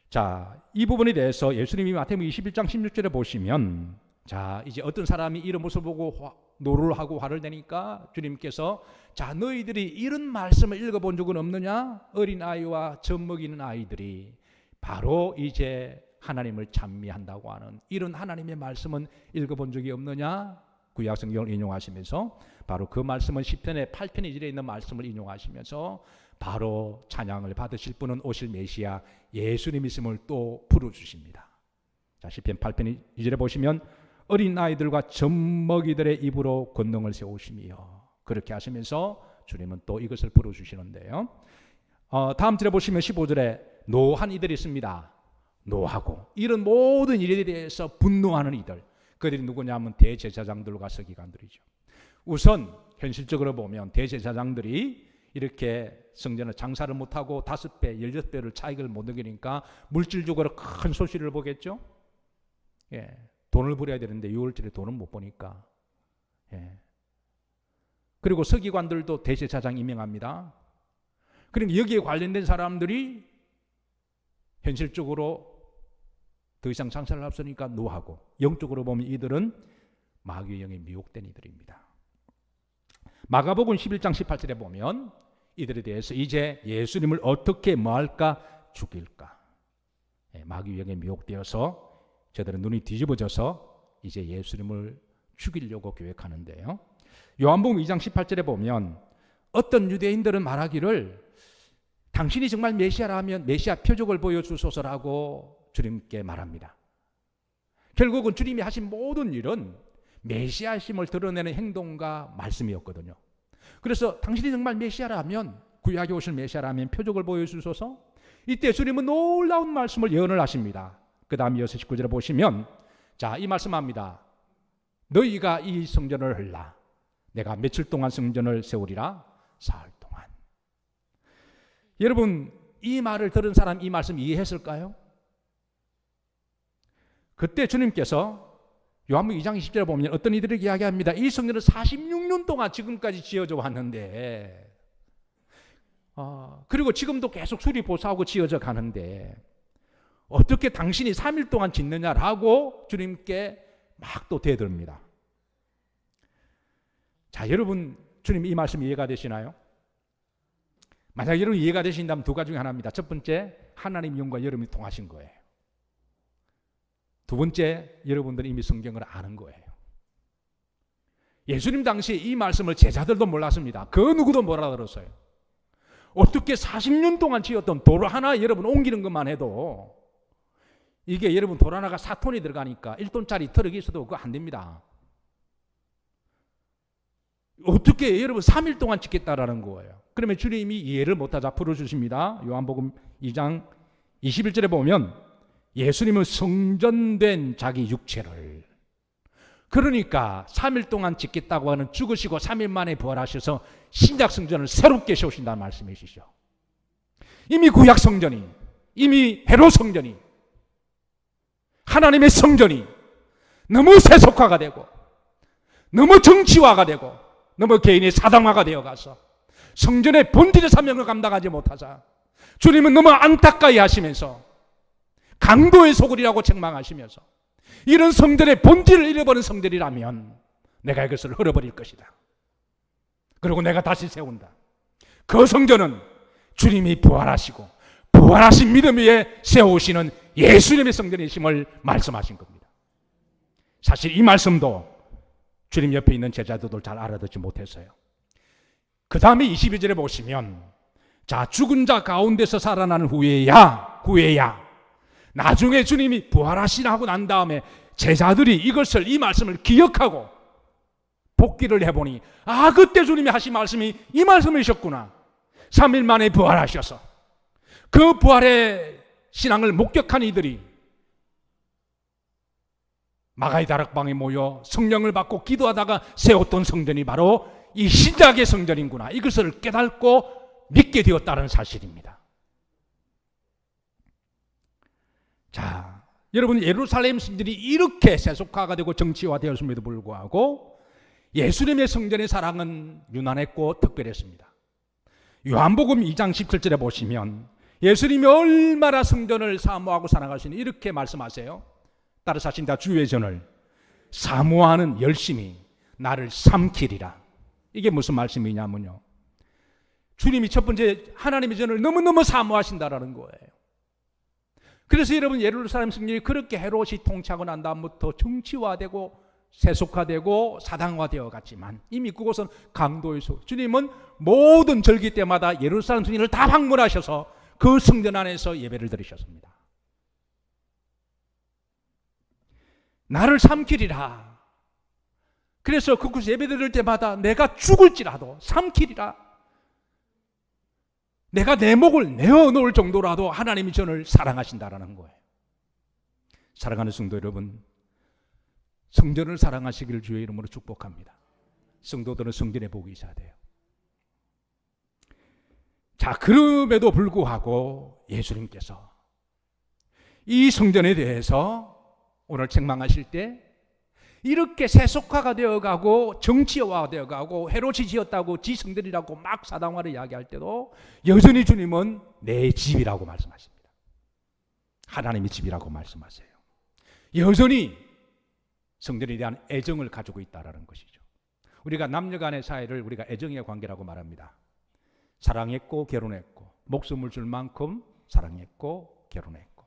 자, 이 부분에 대해서 예수님이 마태복음 21장 16절에 보시면, 자, 이제 어떤 사람이 이런 모습을 보고 노를 하고 화를 내니까 주님께서, 자, 너희들이 이런 말씀을 읽어본 적은 없느냐? 어린아이와 젖먹이는 아이들이 바로 이제 하나님을 찬미한다고 하는 이런 하나님의 말씀은 읽어본 적이 없느냐? 구약성경을 인용하시면서 바로 그 말씀은 시편의 8편 2절에 있는 말씀을 인용하시면서 바로 찬양을 받으실 분은 오실 메시아 예수님이심을 또 풀어주십니다. 자, 시편 8편 2절에 보시면 어린 아이들과 젖먹이들의 입으로 권능을 세우시며, 그렇게 하시면서 주님은 또 이것을 풀어주시는데요. 다음 절에 보시면 15절에 노한 이들이 있습니다. 노하고 이런 모든 일에 대해서 분노하는 이들, 그들이 누구냐면 대제사장들과 서기관들이죠. 우선 현실적으로 보면 대제사장들이 이렇게 성전을 장사를 못하고 5배, 16배를 차익을 못 얻으니까 물질적으로 큰 손실을 보겠죠. 예, 돈을 벌어야 되는데 6월절에 돈은 못 버니까. 예. 그리고 서기관들도 대제사장 임명합니다. 그러니까 여기에 관련된 사람들이 현실적으로 더 이상 장사를 앞서니까 노하고, 영적으로 보면 이들은 마귀의 영에 미혹된 이들입니다. 마가복음 11장 18절에 보면 이들에 대해서 이제 예수님을 어떻게 뭐할까? 죽일까? 마귀의 영에 미혹되어서 저들은 눈이 뒤집어져서 이제 예수님을 죽이려고 계획하는데요. 요한복음 2장 18절에 보면 어떤 유대인들은 말하기를 당신이 정말 메시아라면 메시아 표적을 보여주소서라고 주님께 말합니다. 결국은 주님이 하신 모든 일은 메시아심을 드러내는 행동과 말씀이었거든요. 그래서 당신이 정말 메시아라면, 구약에 오실 메시아라면 표적을 보여주소서. 이때 주님은 놀라운 말씀을 예언을 하십니다. 그 다음 이어서 19절에 보시면, 자, 이 말씀합니다. 너희가 이 성전을 헐라. 내가 며칠 동안 성전을 세우리라? 사흘 동안. 여러분, 이 말을 들은 사람 이 말씀 이해했을까요? 그때 주님께서 요한복음 2장 20절에 보면 어떤 이들에게 이야기합니다. 이 성전은 46년 동안 지금까지 지어져 왔는데, 그리고 지금도 계속 수리 보수하고 지어져 가는데 어떻게 당신이 3일 동안 짓느냐라고 주님께 막 또 대듭니다. 자, 여러분, 주님 이 말씀 이해가 되시나요? 만약 여러분 이해가 되신다면 두 가지 중에 하나입니다. 첫 번째, 하나님 영과 여러분이 통하신 거예요. 두 번째, 여러분들은 이미 성경을 아는 거예요. 예수님 당시에 이 말씀을 제자들도 몰랐습니다. 그 누구도 못 알아들었어요. 어떻게 40년 동안 지었던 돌 하나 여러분 옮기는 것만 해도, 이게 여러분 돌 하나가 4톤이 들어가니까 1톤짜리 트럭이 있어도 그거 안 됩니다. 어떻게 여러분 3일 동안 짓겠다라는 거예요. 그러면 주님이 이해를 못하자 풀어주십니다. 요한복음 2장 21절에 보면 예수님은 성전된 자기 육체를, 그러니까 3일 동안 짓겠다고 하는 죽으시고 3일 만에 부활하셔서 신약 성전을 새롭게 세우신다는 말씀이시죠. 이미 구약 성전이, 이미 헤롯 성전이, 하나님의 성전이 너무 세속화가 되고 너무 정치화가 되고 너무 개인의 사당화가 되어가서 성전의 본질의 사명을 감당하지 못하자 주님은 너무 안타까이 하시면서 강도의 소굴이라고 책망하시면서, 이런 성전의 본질을 잃어버린 성전이라면 내가 이것을 헐어버릴 것이다. 그리고 내가 다시 세운다. 그 성전은 주님이 부활하시고 부활하신 믿음 위에 세우시는 예수님의 성전이심을 말씀하신 겁니다. 사실 이 말씀도 주님 옆에 있는 제자들도 잘 알아듣지 못했어요. 그 다음에 22절에 보시면, 자, 죽은 자 가운데서 살아나는 후에야 나중에 주님이 부활하시라 하고 난 다음에 제자들이 이것을, 이 말씀을 기억하고 복귀를 해보니 그때 주님이 하신 말씀이 이 말씀이셨구나. 3일 만에 부활하셔서 그 부활의 신앙을 목격한 이들이 마가의 다락방에 모여 성령을 받고 기도하다가 세웠던 성전이 바로 이 신약의 성전이구나, 이것을 깨닫고 믿게 되었다는 사실입니다. 자, 여러분, 예루살렘 성전이 이렇게 세속화가 되고 정치화되었음에도 불구하고 예수님의 성전의 사랑은 유난했고 특별했습니다. 요한복음 2장 17절에 보시면 예수님이 얼마나 성전을 사모하고 사랑하시니 이렇게 말씀하세요. 따라서 하신다. 주의 전을 사모하는 열심히 나를 삼키리라. 이게 무슨 말씀이냐면요, 주님이 첫 번째 하나님의 전을 너무너무 사모하신다라는 거예요. 그래서 여러분, 예루살렘 성전이 그렇게 헤롯이 통치하고 난 다음부터 정치화되고 세속화되고 사당화되어 갔지만 이미 그곳은 강도의 속, 주님은 모든 절기 때마다 예루살렘 성전을 다 방문하셔서 그 성전 안에서 예배를 드리셨습니다. 나를 삼키리라. 그래서 그곳 예배 드릴 때마다 내가 죽을지라도 삼키리라. 내가 내 목을 내어놓을 정도라도 하나님이 저를 사랑하신다라는 거예요. 사랑하는 성도 여러분, 성전을 사랑하시기를 주의 이름으로 축복합니다. 성도들은 성전에 복이 있어야 돼요. 자, 그럼에도 불구하고 예수님께서 이 성전에 대해서 오늘 책망하실 때 이렇게 세속화가 되어가고 정치화가 되어가고 헤롯이 지었다고 지 성전이라고 막 사당화를 이야기할 때도 여전히 주님은 내 집이라고 말씀하십니다. 하나님의 집이라고 말씀하세요. 여전히 성전에 대한 애정을 가지고 있다는 것이죠. 우리가 남녀 간의 사이를 우리가 애정의 관계라고 말합니다. 사랑했고 결혼했고 목숨을 줄 만큼 사랑했고 결혼했고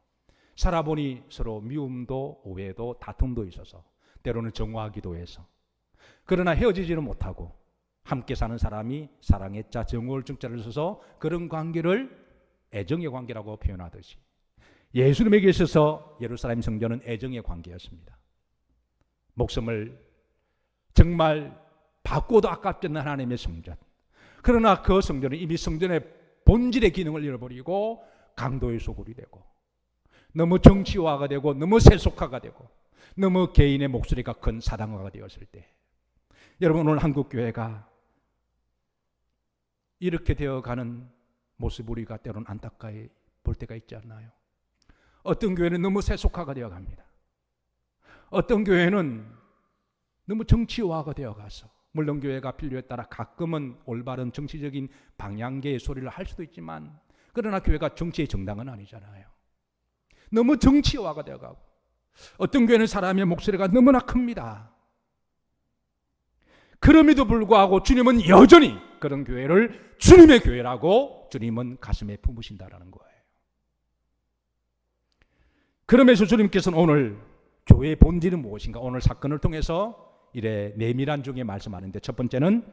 살아보니 서로 미움도 오해도 다툼도 있어서 때로는 정화하기도 해서, 그러나 헤어지지는 못하고 함께 사는 사람이 사랑의 자 정월 중자를 써서 그런 관계를 애정의 관계라고 표현하듯이 예수님에게 있어서 예루살렘 성전은 애정의 관계였습니다. 목숨을 정말 받고도 아깝지 않는 하나님의 성전. 그러나 그 성전은 이미 성전의 본질의 기능을 잃어버리고 강도의 소굴이 되고 너무 정치화가 되고 너무 세속화가 되고 너무 개인의 목소리가 큰 사당화가 되었을 때, 여러분, 오늘 한국교회가 이렇게 되어가는 모습 우리가 때로는 안타까이 볼 때가 있지 않나요? 어떤 교회는 너무 세속화가 되어갑니다. 어떤 교회는 너무 정치화가 되어가서, 물론 교회가 필요에 따라 가끔은 올바른 정치적인 방향계의 소리를 할 수도 있지만, 그러나 교회가 정치의 정당은 아니잖아요. 너무 정치화가 되어가고, 어떤 교회는 사람의 목소리가 너무나 큽니다. 그럼에도 불구하고 주님은 여전히 그런 교회를 주님의 교회라고 주님은 가슴에 품으신다라는 거예요. 그러면서 주님께서는 오늘 교회의 본질은 무엇인가, 오늘 사건을 통해서 이래 내밀한 중에 말씀하는데, 첫 번째는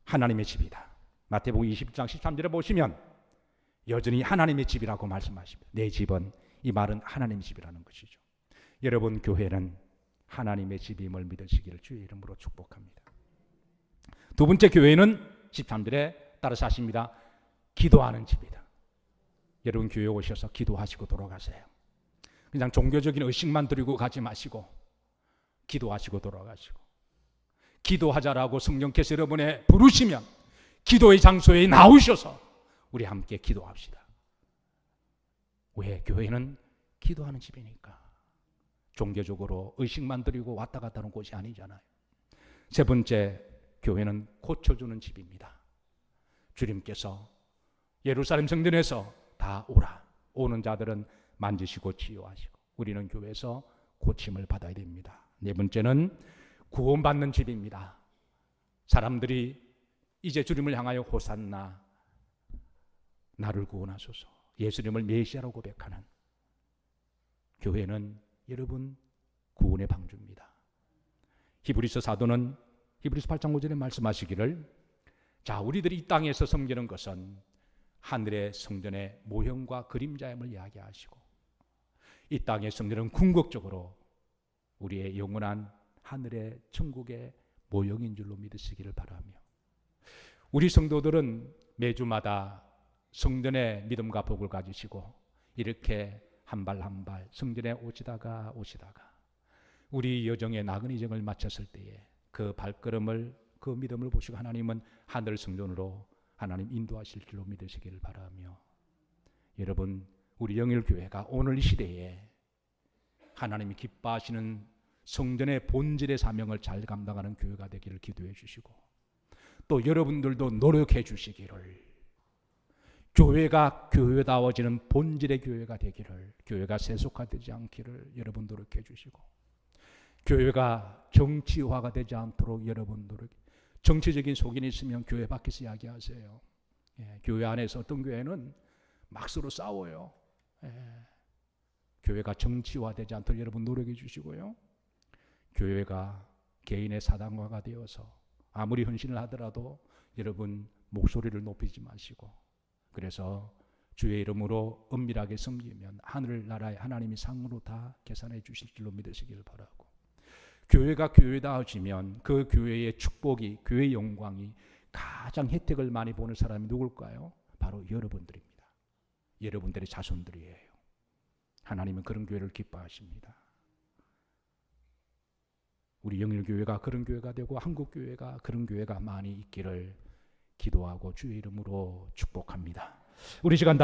하나님의 집이다. 마태복음 20장 13절에 보시면 여전히 하나님의 집이라고 말씀하십니다. 내 집은, 이 말은 하나님의 집이라는 것이죠. 여러분, 교회는 하나님의 집임을 믿으시기를 주의 이름으로 축복합니다. 두 번째, 교회는 13절에 따라서 하십니다. 기도하는 집이다. 여러분, 교회 오셔서 기도하시고 돌아가세요. 그냥 종교적인 의식만 드리고 가지 마시고 기도하시고 돌아가시고, 기도하자라고 성령께서 여러분의 부르시면 기도의 장소에 나오셔서 우리 함께 기도합시다. 왜? 교회는 기도하는 집이니까. 종교적으로 의식만 드리고 왔다 갔다 하는 곳이 아니잖아요. 세 번째, 교회는 고쳐주는 집입니다. 주님께서 예루살렘 성전에서 다 오라, 오는 자들은 만지시고 치유하시고, 우리는 교회에서 고침을 받아야 됩니다. 네 번째는 구원받는 집입니다. 사람들이 이제 주님을 향하여 호산나, 나를 구원하소서, 예수님을 메시아로 고백하는 교회는 여러분 구원의 방주입니다. 히브리서 사도는 히브리서 8장 5절에 말씀하시기를, 자, 우리들이 이 땅에서 섬기는 것은 하늘의 성전의 모형과 그림자임을 이야기하시고, 이 땅의 성전은 궁극적으로 우리의 영원한 하늘의 천국의 모형인 줄로 믿으시기를 바라며, 우리 성도들은 매주마다 성전의 믿음과 복을 가지시고 이렇게 한 발 한 발 성전에 오시다가 우리 여정의 나그네 정을 마쳤을 때에 그 발걸음을, 그 믿음을 보시고 하나님은 하늘 성전으로 하나님 인도하실 줄로 믿으시기를 바라며, 여러분, 우리 영일교회가 오늘 시대에 하나님이 기뻐하시는 성전의 본질의 사명을 잘 감당하는 교회가 되기를 기도해 주시고, 또 여러분들도 노력해 주시기를, 교회가 교회다워지는 본질의 교회가 되기를, 교회가 세속화되지 않기를 여러분 노력해 주시고, 교회가 정치화가 되지 않도록 여러분 노력, 정치적인 속인이 있으면 교회 밖에서 이야기하세요. 교회 안에서 어떤 교회는 막 서로 싸워요. 교회가 정치화되지 않도록 여러분 노력해 주시고요. 교회가 개인의 사당화가 되어서 아무리 헌신을 하더라도 여러분 목소리를 높이지 마시고, 그래서 주의 이름으로 은밀하게 섬기면 하늘나라의 하나님이 상으로 다 계산해 주실 줄로 믿으시길 바라고, 교회가 교회다워지면 그 교회의 축복이, 교회의 영광이 가장 혜택을 많이 보는 사람이 누굴까요? 바로 여러분들입니다. 여러분들의 자손들이에요. 하나님은 그런 교회를 기뻐하십니다. 우리 영일교회가 그런 교회가 되고 한국교회가 그런 교회가 많이 있기를 기도하고 주의 이름으로 축복합니다. 우리 시간 다